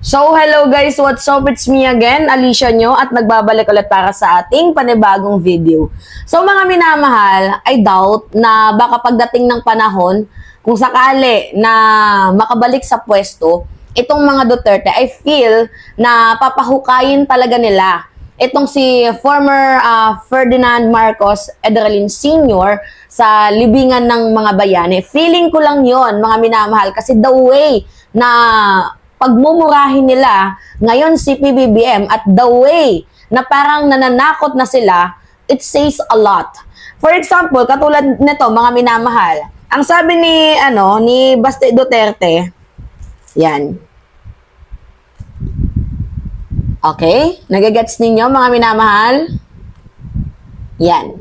So, hello guys, what's up? It's me again, Alicia nyo, at nagbabalik ulit para sa ating panibagong video. So, mga minamahal, I doubt na baka pagdating ng panahon, kung sakali na makabalik sa pwesto, itong mga Duterte, I feel na papahukayin talaga nila itong si former Ferdinand Marcos Edralin Sr. sa libingan ng mga bayani. Feeling ko lang yon mga minamahal, kasi the way na pagmumurahin nila ngayon si PBBM at the way na parang nananakot na sila, it says a lot. For example, katulad nito mga minamahal, ang sabi ni Baste Duterte, yan. Okay? Nagagets ninyo mga minamahal? Yan.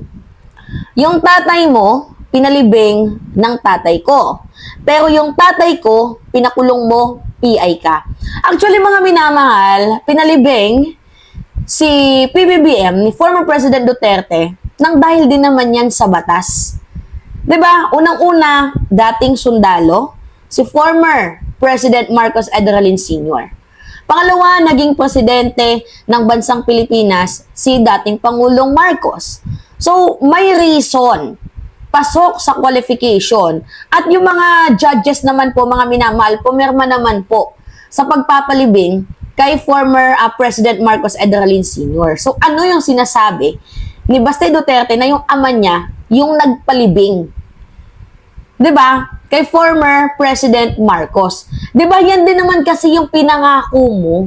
Yung tatay mo, pinalibing ng tatay ko. Pero yung tatay ko, pinakulong mo, PI ka. Actually, mga minamahal, pinalibing si PBBM, ni former President Duterte, nang dahil din naman yan sa batas. Diba? Unang-una, dating sundalo, si former President Marcos Edralin Sr. Pangalawa, naging presidente ng bansang Pilipinas, si dating Pangulong Marcos. So, may reason. Pasok sa qualification. At yung mga judges naman po, mga minamahal, pumirma naman po sa pagpapalibing kay former President Marcos Edralin Sr. So, ano yung sinasabi ni Baste Duterte na yung ama niya, yung nagpalibing? Diba? Kay former President Marcos. Diba yan din naman kasi yung pinangako mo,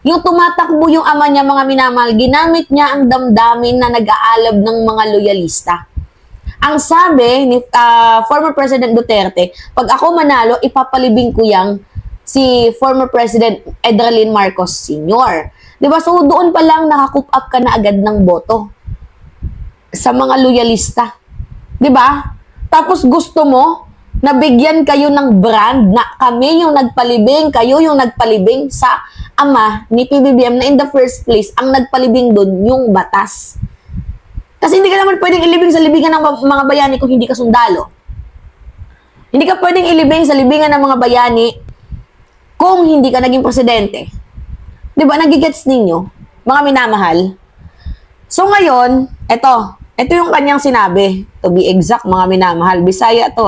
yung tumatakbo yung ama niya, mga minamahal, ginamit niya ang damdamin na nag-aalab ng mga loyalista. Ang sabi ni former President Duterte, pag ako manalo, ipapalibing ko yang si former President Edralin Marcos Sr. Diba? So, doon pa lang nakakup up ka na agad ng boto sa mga loyalista. Diba? Tapos gusto mo, nabigyan kayo ng brand na kami yung nagpalibing, kayo yung nagpalibing sa ama ni PBBM na in the first place, ang nagpalibing doon yung batas. Kasi hindi ka naman pwedeng ilibing sa libingan ng mga bayani kung hindi ka sundalo. Hindi ka pwedeng ilibing sa libingan ng mga bayani kung hindi ka naging presidente. Diba? Nagigets ninyo? Mga minamahal. So ngayon, ito yung kanyang sinabi. To be exact, mga minamahal. Bisaya to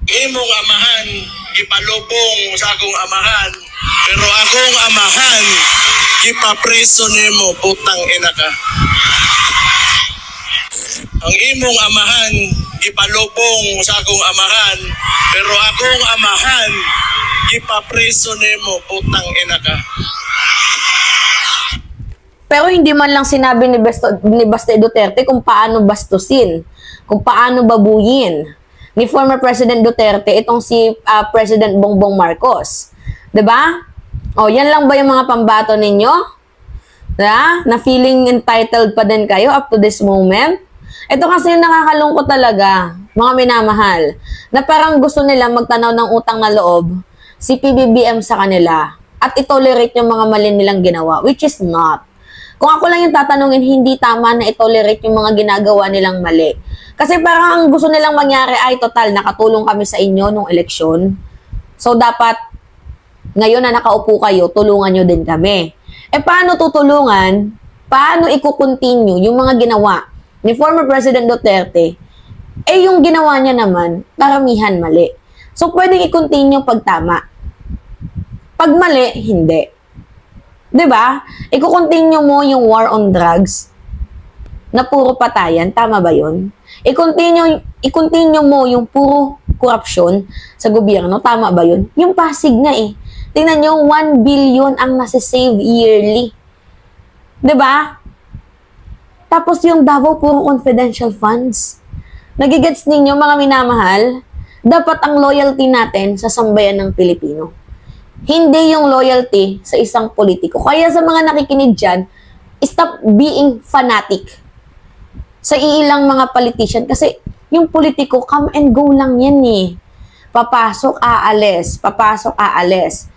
Imong amahan, ipalubong sa akong amahan, pero akong amahan, ipapreso nimo, putang ina ka. Ang imong amahan, ipalubong sa akong amahan, pero akong amahan, ipapreso nimo, putang ina ka. Pero hindi man lang sinabi ni Baste Duterte kung paano bastusin, kung paano babuyin ni former President Duterte itong si President Bongbong Marcos. 'Di ba? O, yan lang ba yung mga pambato ninyo? Diba? Na feeling entitled pa din kayo up to this moment? Ito kasi yung nakakalungkot talaga, mga minamahal, na parang gusto nila magtanaw ng utang na loob si PBBM sa kanila at itolerate yung mga mali nilang ginawa, which is not. Kung ako lang yung tatanungin, hindi tama na itolerate yung mga ginagawa nilang mali. Kasi parang ang gusto nilang mangyari ay, total, nakatulong kami sa inyo nung eleksyon. So, dapat, ngayon na nakaupo kayo, tulungan nyo din kami. Paano tutulungan? Paano i-continue yung mga ginawa ni former President Duterte? Yung ginawa niya naman, karamihan mali. So, pwedeng i-continue pag tama. Pag mali, hindi. 'Di ba? I-continue mo yung war on drugs na puro patayan, tama ba 'yon? I-continue mo yung puro corruption sa gobyerno, tama ba 'yon? Yung Pasig nga tingnan niyo, 1 billion ang nasa-save yearly. 'Di ba? Tapos yung Davao puro confidential funds. Nagigets ninyo mga minamahal, dapat ang loyalty natin sa sambayan ng Pilipino. Hindi yung loyalty sa isang politiko. Kaya sa mga nakikinig dyan, stop being fanatic sa iilang mga politician. Kasi yung politiko, come and go lang yan Papasok, aalis. Papasok, aalis.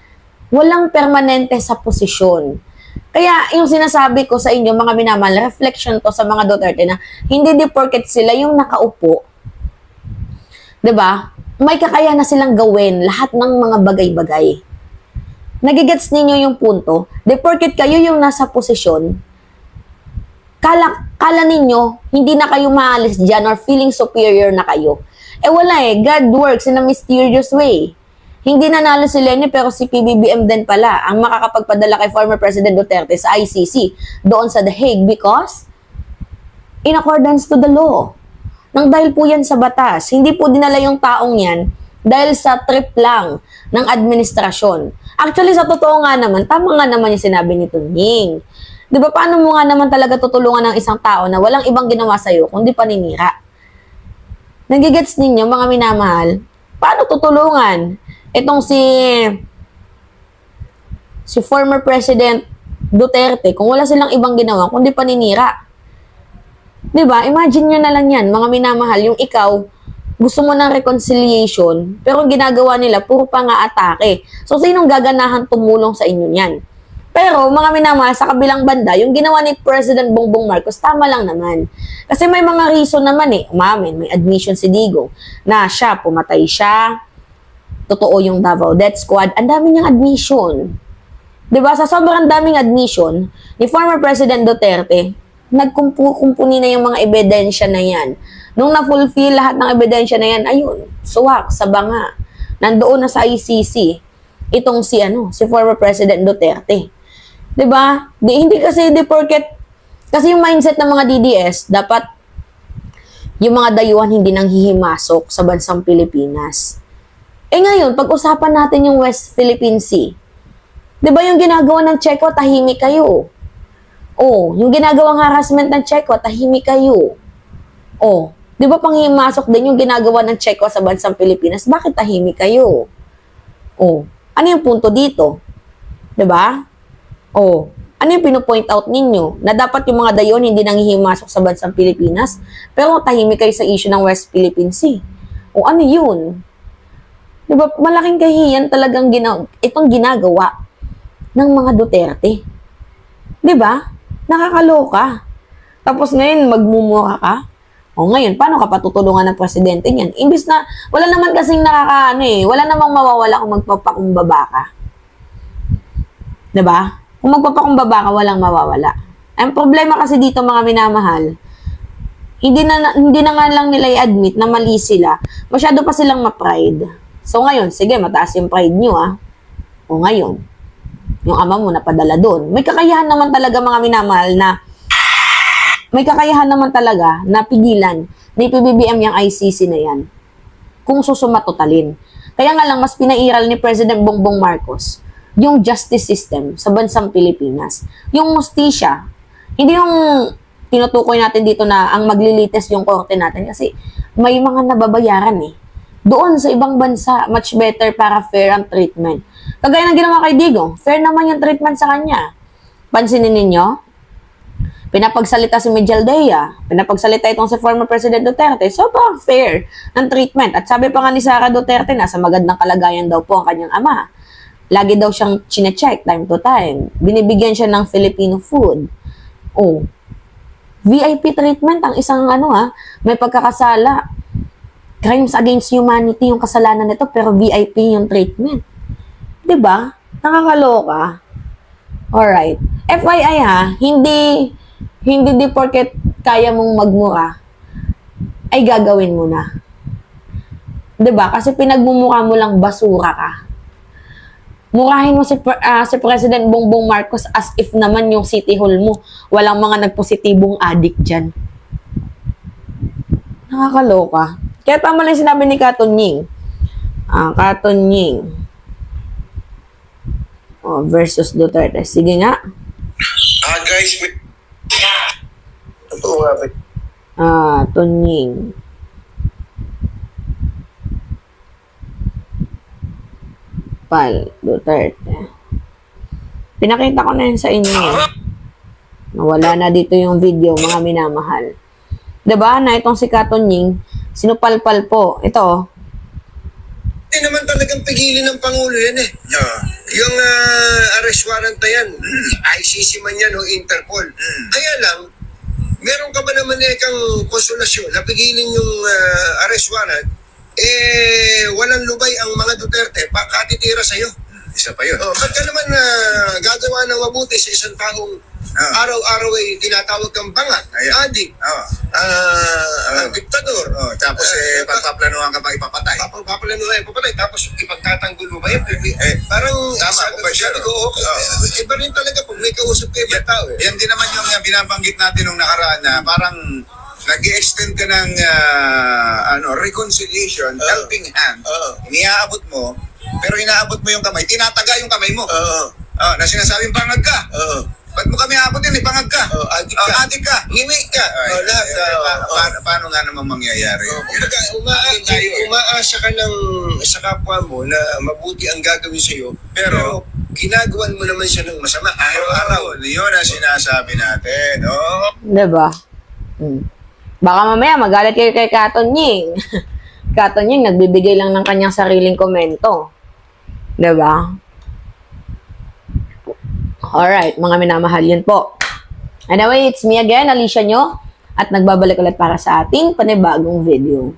Walang permanente sa posisyon. Kaya yung sinasabi ko sa inyo, mga minamahal, reflection to sa mga Duterte na hindi di porket sila yung nakaupo. 'Di ba? May kakaya na silang gawin lahat ng mga bagay-bagay. Nagigets ninyo yung punto? De porket kayo yung nasa posisyon, kala ninyo, hindi na kayo maalis dyan or feeling superior na kayo. Wala God works in a mysterious way. Hindi nanalo si Leni pero si PBBM din pala ang makakapagpadala kay former President Duterte sa ICC doon sa The Hague because in accordance to the law. Nang dahil po yan sa batas, hindi po dinala yung taong yan dahil sa trip lang ng administrasyon. Actually, sa totoo nga naman, tama nga naman yung sinabi ni Tunying. Di ba, paano mo nga naman talaga tutulungan ng isang tao na walang ibang ginawa sa'yo kundi paninira? Nagigets ninyo, mga minamahal, paano tutulungan itong si former President Duterte kung wala silang ibang ginawa kundi paninira? Di ba? Imagine nyo na lang yan, mga minamahal, yung ikaw, gusto mo ng reconciliation, pero ang ginagawa nila, puro pa nga atake. So, sinong gaganahan tumulong sa inyo yan? Pero, mga minamahal, sa kabilang banda, yung ginawa ni President Bongbong Marcos, tama lang naman. Kasi may mga reason naman umamin, may admission si Digong, na siya, pumatay siya, totoo yung Davao Death Squad, ang dami niyang admission. Diba? Sa sobrang daming admission, ni former President Duterte, nagkumpuni na yung mga ebidensya na yan. Nung na-fulfill lahat ng ebidensya na yan, ayun, suwak, sa banga. Nandoon na sa ICC, itong si former President Duterte. Diba? Hindi kasi, kasi yung mindset ng mga DDS, dapat yung mga dayuhan hindi nang hihimasok sa bansang Pilipinas. Ngayon, pag-usapan natin yung West Philippine Sea. Diba yung ginagawa ng Checo, tahimik kayo. Yung ginagawang harassment ng Checo, tahimik kayo. Di ba panghimasok din yung ginagawa ng Checo sa bansang Pilipinas? Bakit tahimik kayo? Ano yung punto dito? Di ba? Ano yung pinupoint out ninyo? Na dapat yung mga dayon hindi nanghihimasok sa bansang Pilipinas, pero tahimik kayo sa issue ng West Philippine Sea. Ano yun? Di ba? Malaking kahiyan talagang itong ginagawa ng mga Duterte. Di ba? Nakakaloka. Tapos ngayon, magmumura ka. Ngayon, paano ka patutulungan ng presidente niyan? Imbis na, wala naman kasing wala namang mawawala kung magpapakumbaba ka. Diba? Kung magpapakumbaba ka, walang mawawala. Ang problema kasi dito, mga minamahal, hindi na nga lang nila i-admit na mali sila. Masyado pa silang ma-pride. So ngayon, sige, mataas yung pride nyo, ngayon, yung ama mo napadala doon. May kakayahan naman talaga, mga minamahal, na pigilan ni PBBM yung ICC na yan kung susumatotalin. Kaya nga lang, mas pinairal ni President Bongbong Marcos yung justice system sa bansang Pilipinas. Yung hustisya, hindi yung tinutukoy natin dito na ang maglilitis yung korte natin kasi may mga nababayaran doon sa ibang bansa, much better para fair ang treatment. Kagaya ng ginawa kay Digong, fair naman yung treatment sa kanya. Pansinin ninyo, pinapagsalita si Mijaldea, pinapagsalita itong si former President Duterte, sobrang fair ng treatment. At sabi pa nga ni Sara Duterte, nasa magandang kalagayan daw po ang kanyang ama. Lagi daw siyang chine-check time to time. Binibigyan siya ng Filipino food. VIP treatment ang isang may pagkakasala. Crimes against humanity yung kasalanan nito, pero VIP yung treatment. Diba? Nakakaloka. Alright. FYI hindi di porket kaya mong magmura, ay gagawin mo na. Diba? Kasi pinagmumukha mo lang basura ka. Murahin mo si President Bongbong Marcos as if naman yung City Hall mo, walang mga nagpositibong addict dyan. Nakakaloka. Kaya tama lang sinabi ni Katunying. Katunying. Versus Duterte. Sige nga. Guys, ito nga ba? Tunying. Duterte. Pinakita ko na yun sa inyo. Nawala na dito yung video, mga minamahal. Diba na itong si Katunying, sinupalpal po. Ito. Hindi naman talagang pigilin ng Pangulo yan Yung arrest warrant na yan, ICC man yan o Interpol. Kaya lang, meron ka ba naman kang konsolasyon na pigilin yung arrest warrant, walang lubay ang mga Duterte, katitira sa'yo. Isa pa yun. Ba't ka naman gagawa ng mabuti sa isang taong araw-araw ay tinatawag kang banga, adik, diktador. Tapos pagpaplanuhan ka pa ipapatay. Paplanuhan ipapatay, tapos ipagtatanggol mo ba yun? Parang tama ko ba siya? Iba rin talaga pag may kausap kayo ibang tao. Yan din naman yung binabanggit natin nung nakaraan na parang nag-i-extend ka ng reconciliation, helping hand. Iniaabot mo, pero inaabot mo yung kamay, tinataga yung kamay mo. Na sinasabing pangag ka. Ba't mo kami abot yun? Pangag ka. Adik ka. Ngiwi ka. Paano nga naman mangyayari? Umaasa ka sa kapwa mo na mabuti ang gagawin sa'yo, pero ginagawan mo naman siya ng masama araw-araw. Yun ang sinasabi natin. Diba? Baka mamaya magalit kayo kay Katon Ying. Katon Ying nagbibigay lang ng kanyang sariling komento. Diba? Alright, mga minamahal, yun po. Anyway, it's me again, Alicia Nyo, at nagbabalik ulit para sa ating panibagong video.